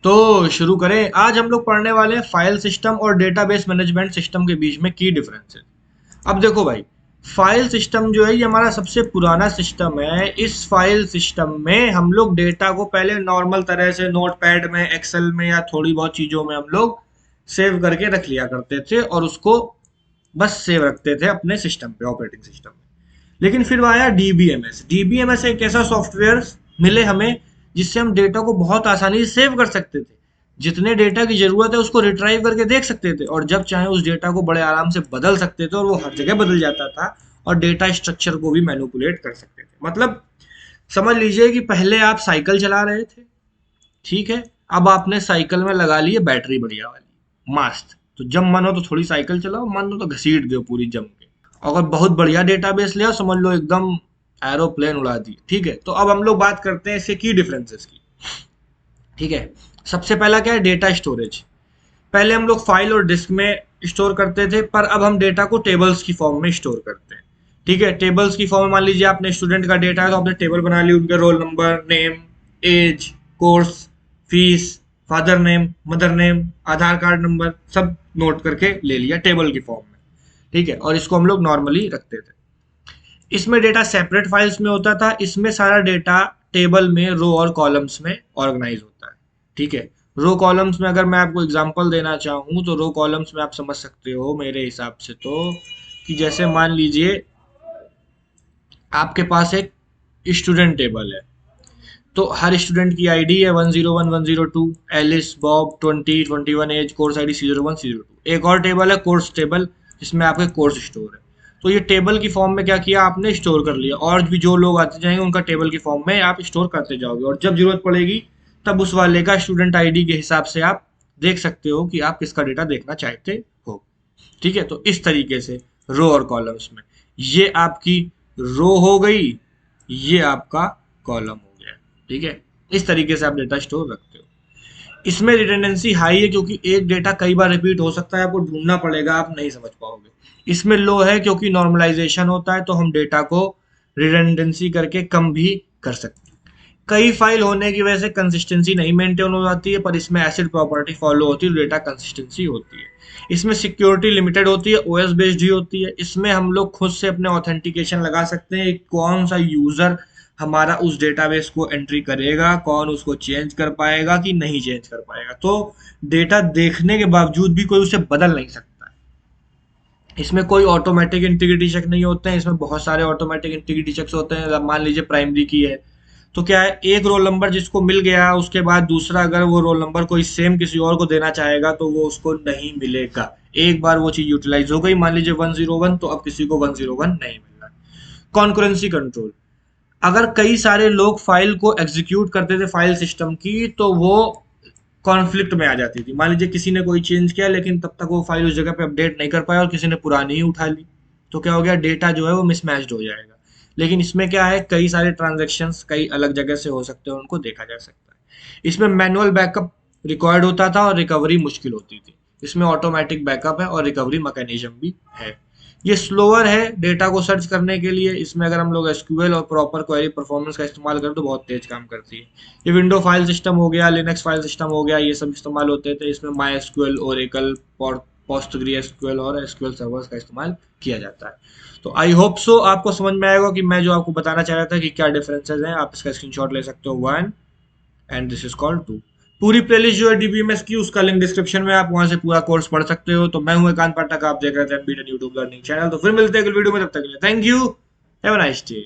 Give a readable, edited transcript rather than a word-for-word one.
तो शुरू करें। आज हम लोग पढ़ने वाले हैं फाइल सिस्टम और डेटाबेस मैनेजमेंट सिस्टम के बीच में की डिफरेंसेस। अब देखो भाई, फाइल सिस्टम जो है ये हमारा सबसे पुराना सिस्टम है। इस फाइल सिस्टम में हम लोग डेटा को पहले नॉर्मल तरह से नोटपैड में, एक्सेल में या थोड़ी बहुत चीज़ों में हम लोग सेव करके रख लिया करते थे और उसको बस सेव रखते थे अपने सिस्टम पे, ऑपरेटिंग सिस्टम में। लेकिन फिर आया डीबीएमएस। डीबीएमएस एक ऐसा सॉफ्टवेयर मिले हमें जिससे हम डेटा को बहुत आसानी से सेव कर सकते थे। जितने डेटा की जरूरत है उसको रिट्राइव करके देख सकते थे और जब चाहे उस डेटा को बड़े आराम से बदल सकते थे और वो हर जगह बदल जाता था। और डेटा स्ट्रक्चर को भी मैनिपुलेट कर सकते थे। मतलब समझ लीजिए कि पहले आप साइकिल चला रहे थे, ठीक है, अब आपने साइकिल में लगा ली है बैटरी बढ़िया वाली, मस्त। तो जब मन हो तो थोड़ी साइकिल चलाओ, मन हो तो घसीट दो पूरी जम के। अगर बहुत बढ़िया डेटाबेस लिया समझ लो एकदम एरोप्लेन उड़ा दी, ठीक है। तो अब हम लोग बात करते हैं इसके की डिफरेंसेस की, ठीक है। सबसे पहला क्या है, डेटा स्टोरेज। पहले हम लोग फाइल और डिस्क में स्टोर करते थे, पर अब हम डेटा को टेबल्स की फॉर्म में स्टोर करते हैं, ठीक है। टेबल्स की फॉर्म में मान लीजिए आपने स्टूडेंट का डेटा है तो आपने टेबल बना ली, उनके roll number, name, age, course, fees, father name, mother name, Aadhaar card number सब नोट करके ले लिया टेबल की फॉर्म में, ठीक है। और इसको हम लोग नॉर्मली रखते थे। इसमें डेटा सेपरेट फाइल्स में होता था। इसमें सारा डेटा टेबल में रो और कॉलम्स में ऑर्गेनाइज होता है, ठीक है। रो कॉलम्स में अगर मैं आपको एग्जांपल देना चाहूँ तो रो कॉलम्स में आप समझ सकते हो मेरे हिसाब से तो, कि जैसे मान लीजिए आपके पास एक स्टूडेंट टेबल है, तो हर स्टूडेंट की आईडी है 101 102, Alice, Bob, 20 21, age, course ID 01 02। एक और टेबल है कोर्स टेबल, जिसमें आपके कोर्स स्टोर है। तो ये टेबल की फॉर्म में क्या किया आपने, स्टोर कर लिया। और भी जो लोग आते जाएंगे उनका टेबल की फॉर्म में आप स्टोर करते जाओगे और जब जरूरत पड़ेगी तब उस वाले का स्टूडेंट आईडी के हिसाब से आप देख सकते हो कि आप किसका डेटा देखना चाहते हो, ठीक है। तो इस तरीके से रो और कॉलम्स में, ये आपकी रो हो गई, ये आपका कॉलम हो गया, ठीक है। इस तरीके से आप डेटा स्टोर रखते हो। इसमें रिडंडेंसी हाई है क्योंकि एक डेटा कई बार रिपीट हो सकता है, आपको ढूंढना पड़ेगा, आप नहीं समझ पाओगे। इसमें लो है क्योंकि नॉर्मलाइजेशन होता है, तो हम डेटा को रिडंडेंसी करके कम भी कर सकते हैं। कई फाइल होने की वजह से कंसिस्टेंसी नहीं मेंटेन हो जाती है, पर इसमें एसिड प्रॉपर्टी फॉलो होती है, डेटा कंसिस्टेंसी होती है। इसमें सिक्योरिटी लिमिटेड होती है, ओएस बेस्ड ही होती है। इसमें हम लोग खुद से अपने ऑथेंटिकेशन लगा सकते हैं, कौन सा यूजर हमारा उस डेटाबेस को एंट्री करेगा, कौन उसको चेंज कर पाएगा कि नहीं चेंज कर पाएगा। तो डेटा देखने के बावजूद भी कोई उसे बदल नहीं सकता है। इसमें कोई ऑटोमेटिक इंटीग्रिटी चेक नहीं होते हैं, इसमें बहुत सारे ऑटोमेटिक इंटीग्रिटी चेक्स होते हैं। मान लीजिए प्राइमरी की है तो क्या है, एक रोल नंबर जिसको मिल गया उसके बाद दूसरा अगर वो रोल नंबर कोई सेम किसी और को देना चाहेगा तो वो उसको नहीं मिलेगा। एक बार वो चीज यूटिलाइज हो गई, मान लीजिए 101, तो अब किसी को 101 नहीं मिल रहा। कॉन्करेंसी कंट्रोल, अगर कई सारे लोग फाइल को एग्जीक्यूट करते थे फाइल सिस्टम की तो वो कॉन्फ्लिक्ट में आ जाती थी। मान लीजिए किसी ने कोई चेंज किया लेकिन तब तक वो फाइल उस जगह पे अपडेट नहीं कर पाया और किसी ने पुरानी ही उठा ली, तो क्या हो गया, डेटा जो है वो मिसमैच्ड हो जाएगा। लेकिन इसमें क्या है, कई सारे ट्रांजेक्शन्स कई अलग जगह से हो सकते हैं, उनको देखा जा सकता है। इसमें मैनुअल बैकअप रिक्वायर्ड होता था और रिकवरी मुश्किल होती थी। इसमें ऑटोमेटिक बैकअप है और रिकवरी मैकेनिज्म भी है। ये स्लोअर है डेटा को सर्च करने के लिए। इसमें अगर हम लोग एसक्यूएल और प्रॉपर क्वेरी परफॉर्मेंस का इस्तेमाल करें तो बहुत तेज काम करती है। ये विंडो फाइल सिस्टम हो गया, लिनक्स फाइल सिस्टम हो गया, ये सब इस्तेमाल होते थे। इसमें my SQL, Oracle, Postgre SQL और एसक्यूएल सर्वर्स का इस्तेमाल किया जाता है। तो आई होप सो आपको समझ में आएगा कि मैं जो आपको बताना चाह रहा था कि क्या डिफरेंसेस हैं। आप इसका स्क्रीनशॉट ले सकते हो 1 एंड दिस इज कॉल्ड 2। पूरी प्लेलिस्ट जो है डीबीएमएस की, उसका लिंक डिस्क्रिप्शन में, आप वहां से पूरा कोर्स पढ़ सकते हो। तो मैं हूं एकांत पाठक, आप देख रहे थे एमबीटेक यूट्यूब लर्निंग चैनल। तो फिर मिलते हैं अगली वीडियो में, तब तक के लिए thank you, have a nice day.